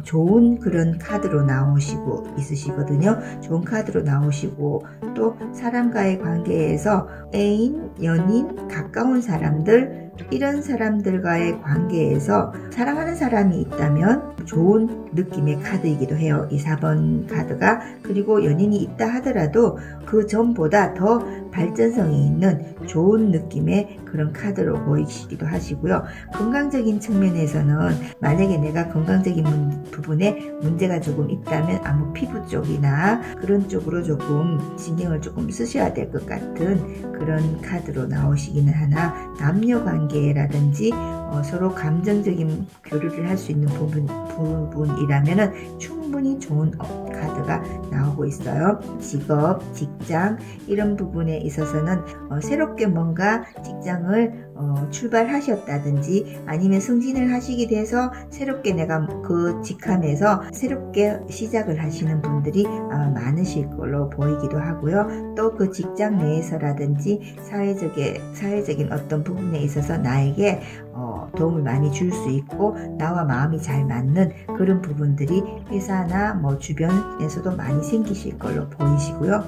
좋은 그런 카드로 나오시고 있으시거든요. 좋은 카드로 나오시고 또 사람과의 관계에서 애인, 연인, 가까운 사람들 이런 사람들과의 관계에서 사랑하는 사람이 있다면 좋은 느낌의 카드이기도 해요. 이 4번 카드가. 그리고 연인이 있다 하더라도 그 전보다 더 발전성이 있는 좋은 느낌의 그런 카드로 보이시기도 하시고요. 건강적인 측면에서는 만약에 내가 건강적인 부분에 문제가 조금 있다면 아무 피부 쪽이나 그런 쪽으로 조금 신경을 조금 쓰셔야 될 것 같은 그런 카드로 나오시기는 하나, 남녀 관계라든지 서로 감정적인 교류를 할 수 있는 부분이라면은 충분히 충분히 좋은 카드가 나오고 있어요. 직업, 직장 이런 부분에 있어서는 새롭게 뭔가 직장을 출발하셨다든지 아니면 승진을 하시게 돼서 새롭게 내가 그 직함에서 새롭게 시작을 하시는 분들이 많으실 걸로 보이기도 하고요. 또 그 직장 내에서라든지 사회적인 어떤 부분에 있어서 나에게 도움을 많이 줄 수 있고 나와 마음이 잘 맞는 그런 부분들이 회사나 뭐 주변에서도 많이 생기실 걸로 보이시고요.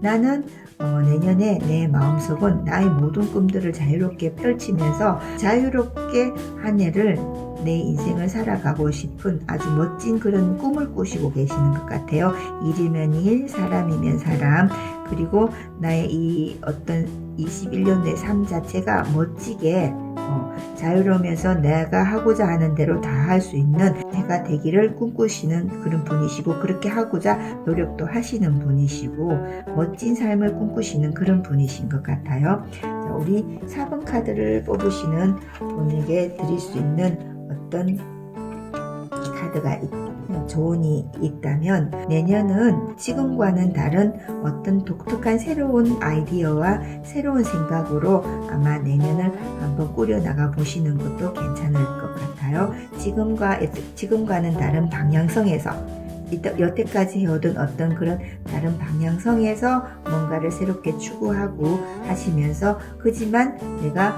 나는 내년에 내 마음속은 나의 모든 꿈들을 자유롭게 펼치면서 자유롭게 한 해를 내 인생을 살아가고 싶은 아주 멋진 그런 꿈을 꾸시고 계시는 것 같아요. 일이면 일, 사람이면 사람, 그리고 나의 이 어떤 21년 내 삶 자체가 멋지게 자유로우면서 내가 하고자 하는 대로 다 할 수 있는 해가 되기를 꿈꾸시는 그런 분이시고, 그렇게 하고자 노력도 하시는 분이시고 멋진 삶을 꿈꾸시는 그런 분이신 것 같아요. 자, 우리 4번 카드를 뽑으시는 분에게 드릴 수 있는 어떤 카드가 조언이 있다면, 내년은 지금과는 다른 어떤 독특한 새로운 아이디어와 새로운 생각으로 아마 내년을 한번 꾸려나가 보시는 것도 괜찮을 것 같아요. 지금과는 다른 방향성에서, 여태까지 해오던 어떤 그런 다른 방향성에서 뭔가를 새롭게 추구하고 하시면서, 그지만 내가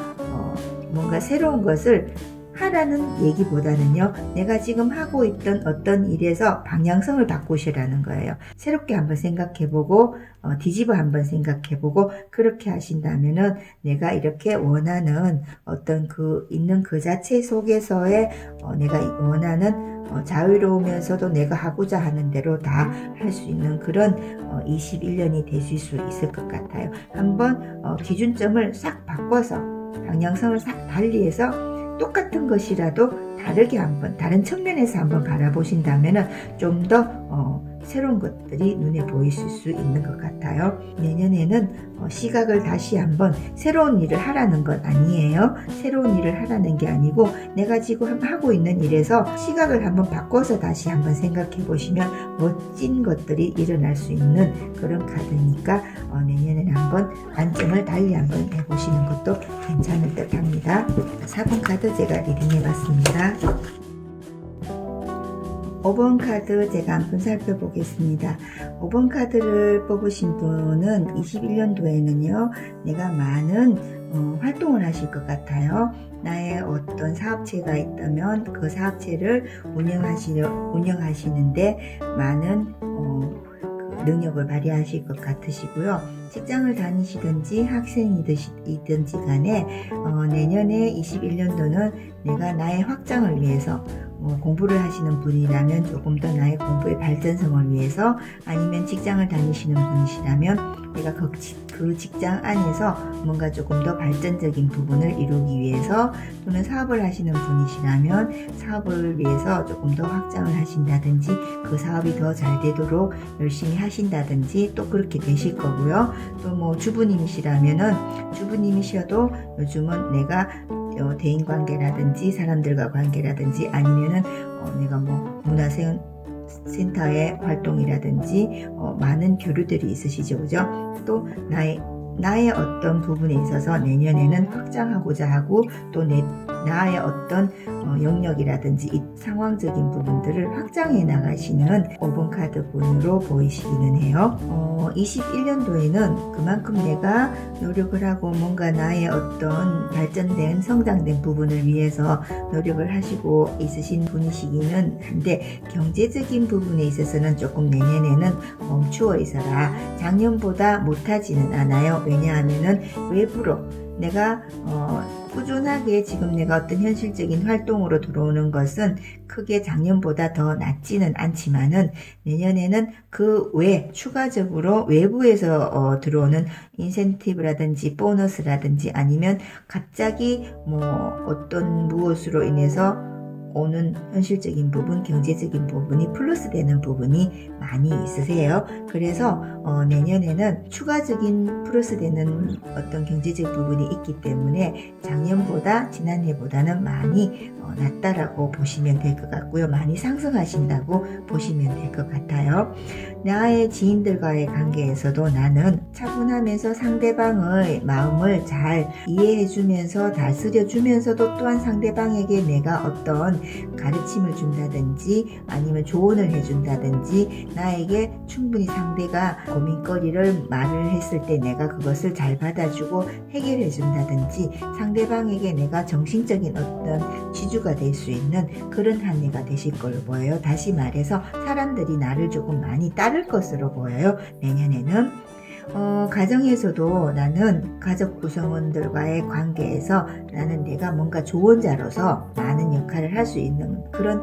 뭔가 새로운 것을 하라는 얘기보다는요, 내가 지금 하고 있던 어떤 일에서 방향성을 바꾸시라는 거예요. 새롭게 한번 생각해보고 뒤집어 한번 생각해보고 그렇게 하신다면은 내가 이렇게 원하는 어떤 있는 그 자체 속에서의 내가 원하는 자유로우면서도 내가 하고자 하는 대로 다 할 수 있는 그런 21년이 되실 수 있을 것 같아요. 한번 기준점을 싹 바꿔서 방향성을 싹 달리해서 똑같은 것이라도 다르게 한번, 다른 측면에서 한번 바라보신다면 좀 더 새로운 것들이 눈에 보이실 수 있는 것 같아요. 내년에는 시각을 다시 한번, 새로운 일을 하라는 건 아니에요. 새로운 일을 하라는 게 아니고 내가 지금 하고 있는 일에서 시각을 한번 바꿔서 다시 한번 생각해 보시면 멋진 것들이 일어날 수 있는 그런 카드니까 내년에는 한번 관점을 달리 한번 해보시는 것도 괜찮을 듯 합니다. 4번 카드 제가 리딩해 봤습니다. 5번 카드 제가 한번 살펴보겠습니다. 5번 카드를 뽑으신 분은 21년도에는요, 내가 많은 활동을 하실 것 같아요. 나의 어떤 사업체가 있다면 그 사업체를 운영하시는데 많은 능력을 발휘하실 것 같으시고요. 직장을 다니시든지 학생이든지 간에 내년에 21년도는 내가 나의 확장을 위해서 공부를 하시는 분이라면 조금 더 나의 공부의 발전성을 위해서, 아니면 직장을 다니시는 분이시라면 내가 그 직장 안에서 뭔가 조금 더 발전적인 부분을 이루기 위해서, 또는 사업을 하시는 분이시라면 사업을 위해서 조금 더 확장을 하신다든지 그 사업이 더 잘 되도록 열심히 하신다든지 또 그렇게 되실 거고요. 또 뭐 주부님이셔도 요즘은 내가 대인관계라든지 사람들과 관계라든지 아니면은 내가 뭐 문화센터의 활동이라든지 많은 교류들이 있으시죠, 그죠? 또 나의 어떤 부분에 있어서 내년에는 확장하고자 하고, 또 나의 어떤 영역이라든지 이 상황적인 부분들을 확장해 나가시는 5번 카드 분으로 보이시기는 해요. 21년도에는 그만큼 내가 노력을 하고 뭔가 나의 어떤 발전된 성장된 부분을 위해서 노력을 하시고 있으신 분이시기는 한데, 경제적인 부분에 있어서는 조금 내년에는 멈추어 있어라. 작년보다 못하지는 않아요. 왜냐하면은 외부로 내가 꾸준하게 지금 내가 어떤 현실적인 활동으로 들어오는 것은 크게 작년보다 더 낮지는 않지만은, 내년에는 그 외 추가적으로 외부에서 들어오는 인센티브라든지 보너스라든지 아니면 갑자기 뭐 어떤 무엇으로 인해서 오는 현실적인 부분, 경제적인 부분이 플러스 되는 부분이 많이 있으세요. 그래서 내년에는 추가적인 플러스 되는 어떤 경제적 부분이 있기 때문에 작년보다 지난해보다는 많이 낫다라고 보시면 될 것 같고요. 많이 상승하신다고 보시면 될 것 같아요. 나의 지인들과의 관계에서도 나는 차분하면서 상대방의 마음을 잘 이해해주면서 다스려주면서도 또한 상대방에게 내가 어떤 가르침을 준다든지 아니면 조언을 해준다든지 나에게 충분히 상대가 고민거리를 말을 했을 때 내가 그것을 잘 받아주고 해결해 준다든지 상대방에게 내가 정신적인 어떤 지주가 될 수 있는 그런 한 해가 되실 걸로 보여요. 다시 말해서 사람들이 나를 조금 많이 따를 것으로 보여요. 내년에는 가정에서도 나는 가족 구성원들과의 관계에서 나는 내가 뭔가 조언자로서 많은 역할을 할 수 있는 그런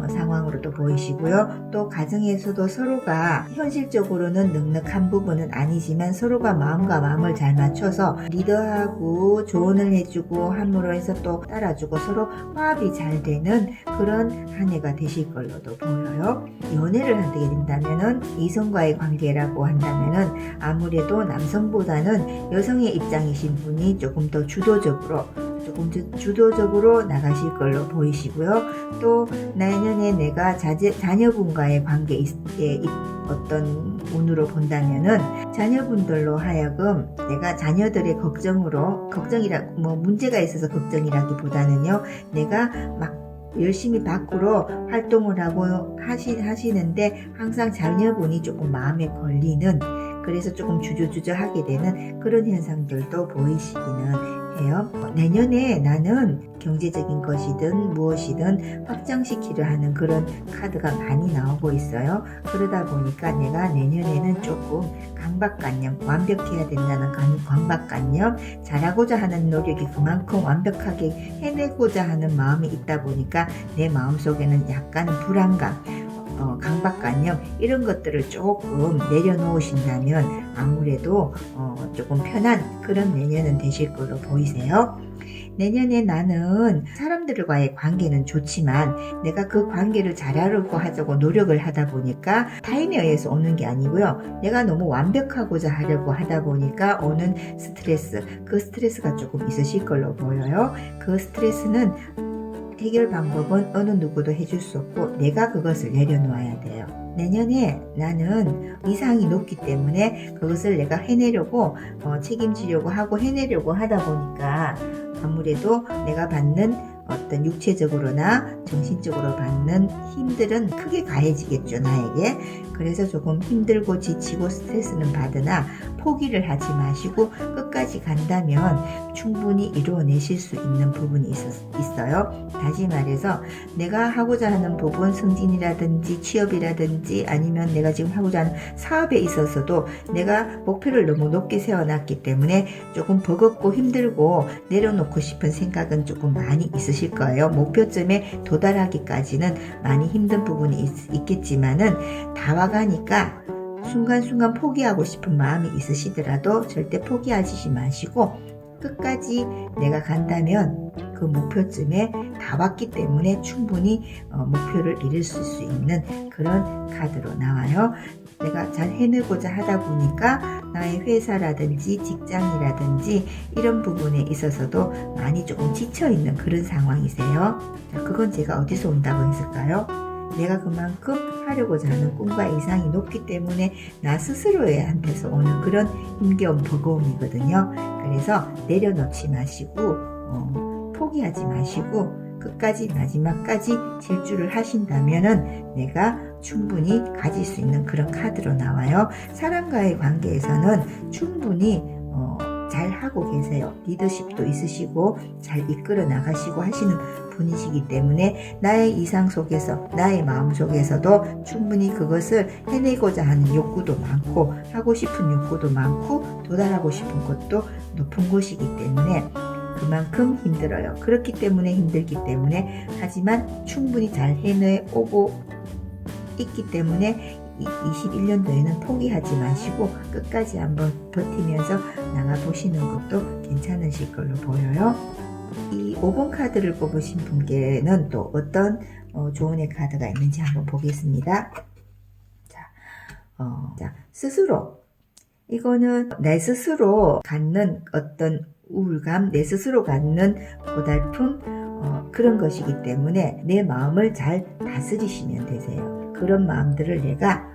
상황으로도 보이시고요. 또 가정에서도 서로가 현실적으로는 넉넉한 부분은 아니지만 서로가 마음과 마음을 잘 맞춰서 리더하고 조언을 해주고 함으로 해서 또 따라주고 서로 화합이 잘 되는 그런 한 해가 되실 걸로도 보여요. 연애를 하게 된다면은 이성과의 관계라고 한다면은 아무래도 남성보다는 여성의 입장이신 분이 조금 더 주도적으로 나가실 걸로 보이시고요. 또 내년에 내가 자녀분과의 관계에 어떤 운으로 본다면은 자녀분들로 하여금 내가 자녀들의 문제가 있어서 걱정이라기보다는요, 내가 막 열심히 밖으로 활동을 하고 하시는데 항상 자녀분이 조금 마음에 걸리는, 그래서 조금 주저하게 되는 그런 현상들도 보이시기는 해요. 내년에 나는 경제적인 것이든 무엇이든 확장시키려 하는 그런 카드가 많이 나오고 있어요. 그러다 보니까 내가 내년에는 조금 강박관념, 완벽해야 된다는 강박관념, 잘하고자 하는 노력이 그만큼 완벽하게 해내고자 하는 마음이 있다 보니까 내 마음속에는 약간은 불안감, 강박관념 이런 것들을 조금 내려놓으신다면 아무래도 조금 편한 그런 내년은 되실 걸로 보이세요. 내년에 나는 사람들과의 관계는 좋지만 내가 그 관계를 잘하려고 하자고 노력을 하다 보니까 타인에 의해서 오는 게 아니고요. 내가 너무 완벽하고자 하려고 하다 보니까 오는 스트레스, 그 스트레스가 조금 있으실 걸로 보여요. 그 스트레스는 해결 방법은 어느 누구도 해줄 수 없고 내가 그것을 내려놓아야 돼요. 내년에 나는 이상이 높기 때문에 그것을 내가 해내려고 책임지려고 하고 해내려고 하다 보니까 아무래도 내가 받는 어떤 육체적으로나 정신적으로 받는 힘들은 크게 가해지겠죠, 나에게. 그래서 조금 힘들고 지치고 스트레스는 받으나 포기를 하지 마시고 끝까지 간다면 충분히 이루어내실 수 있는 부분이 있어요. 다시 말해서 내가 하고자 하는 부분, 승진이라든지 취업이라든지 아니면 내가 지금 하고자 하는 사업에 있어서도 내가 목표를 너무 높게 세워놨기 때문에 조금 버겁고 힘들고 내려놓고 싶은 생각은 조금 많이 있으실 거예요. 목표점에 도달하기까지는 많이 힘든 부분이 있겠지만은 다 와가니까 순간순간 포기하고 싶은 마음이 있으시더라도 절대 포기하지 마시고 끝까지 내가 간다면 그 목표점에 다 왔기 때문에 충분히 목표를 이룰 수 있는 그런 카드로 나와요. 내가 잘 해내고자 하다 보니까 나의 회사라든지 직장이라든지 이런 부분에 있어서도 많이 조금 지쳐있는 그런 상황이세요. 자, 그건 제가 어디서 온다고 했을까요? 내가 그만큼 하려고자 하는 꿈과 이상이 높기 때문에 나 스스로한테서 오는 그런 힘겨운 버거움이거든요. 그래서 내려놓지 마시고 포기하지 마시고 끝까지 마지막까지 질주를 하신다면은 내가 충분히 가질 수 있는 그런 카드로 나와요. 사람과의 관계에서는 충분히 잘 하고 계세요. 리더십도 있으시고 잘 이끌어 나가시고 하시는 분이시기 때문에 나의 이상 속에서 나의 마음 속에서도 충분히 그것을 해내고자 하는 욕구도 많고 하고 싶은 욕구도 많고 도달하고 싶은 것도 높은 곳이기 때문에 그만큼 힘들어요. 그렇기 때문에 힘들기 때문에 하지만 충분히 잘 해내오고 있기 때문에 21년도에는 포기하지 마시고 끝까지 한번 버티면서 나가보시는 것도 괜찮으실 걸로 보여요. 이 5번 카드를 뽑으신 분께는 또 어떤 조언의 카드가 있는지 한번 보겠습니다. 자, 스스로. 이거는 내 스스로 갖는 어떤 우울감, 내 스스로 갖는 고달픔, 그런 것이기 때문에 내 마음을 잘 다스리시면 되세요. 그런 마음들을 내가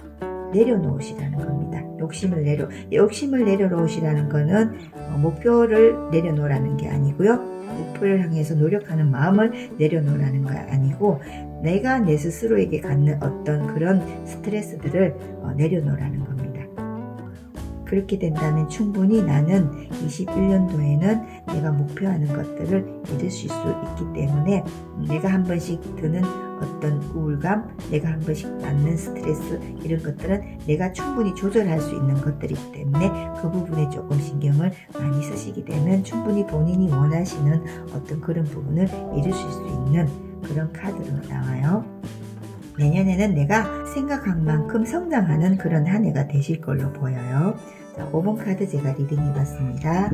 내려놓으시라는 겁니다. 욕심을 내려놓으시라는 거는 목표를 내려놓으라는 게 아니고요. 목표를 향해서 노력하는 마음을 내려놓으라는 거 아니고 내가 내 스스로에게 갖는 어떤 그런 스트레스들을 내려놓으라는 겁니다. 그렇게 된다면 충분히 나는 21년도에는 내가 목표하는 것들을 이루실 수 있기 때문에 내가 한 번씩 드는 어떤 우울감, 내가 한 번씩 받는 스트레스 이런 것들은 내가 충분히 조절할 수 있는 것들이기 때문에 그 부분에 조금 신경을 많이 쓰시게 되면 충분히 본인이 원하시는 어떤 그런 부분을 이루실 수 있는 그런 카드로 나와요. 내년에는 내가 생각한 만큼 성장하는 그런 한 해가 되실 걸로 보여요. 자, 5번 카드 제가 리딩해 봤습니다.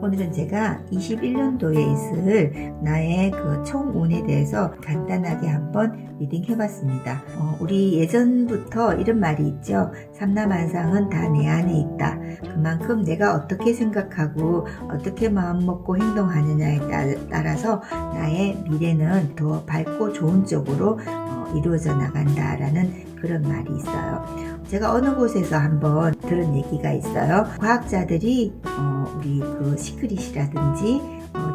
오늘은 제가 21년도에 있을 나의 그 총운에 대해서 간단하게 한번 리딩해 봤습니다. 우리 예전부터 이런 말이 있죠. 삼라만상은 다 내 안에 있다. 그만큼 내가 어떻게 생각하고 어떻게 마음먹고 행동하느냐에 따라서 나의 미래는 더 밝고 좋은 쪽으로 이루어져 나간다라는 그런 말이 있어요. 제가 어느 곳에서 한번 들은 얘기가 있어요. 과학자들이 우리 그 시크릿이라든지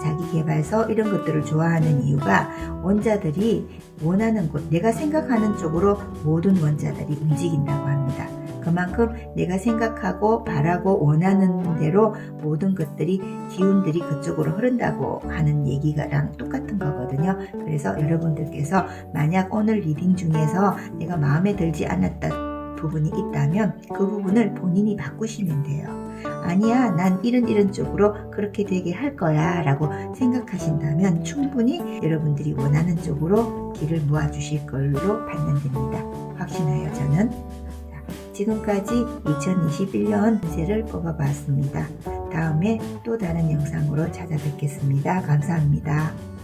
자기계발서 이런 것들을 좋아하는 이유가 원자들이 원하는 곳, 내가 생각하는 쪽으로 모든 원자들이 움직인다고 합니다. 그만큼 내가 생각하고 바라고 원하는 대로 모든 것들이 기운들이 그쪽으로 흐른다고 하는 얘기랑 똑같은 거거든요. 그래서 여러분들께서 만약 오늘 리딩 중에서 내가 마음에 들지 않았던 부분이 있다면 그 부분을 본인이 바꾸시면 돼요. 아니야, 난 이런 쪽으로 그렇게 되게 할 거야 라고 생각하신다면 충분히 여러분들이 원하는 쪽으로 길을 모아주실 걸로 판단됩니다. 확신하여 저는. 지금까지 2021년 운세를 뽑아봤습니다. 다음에 또 다른 영상으로 찾아뵙겠습니다. 감사합니다.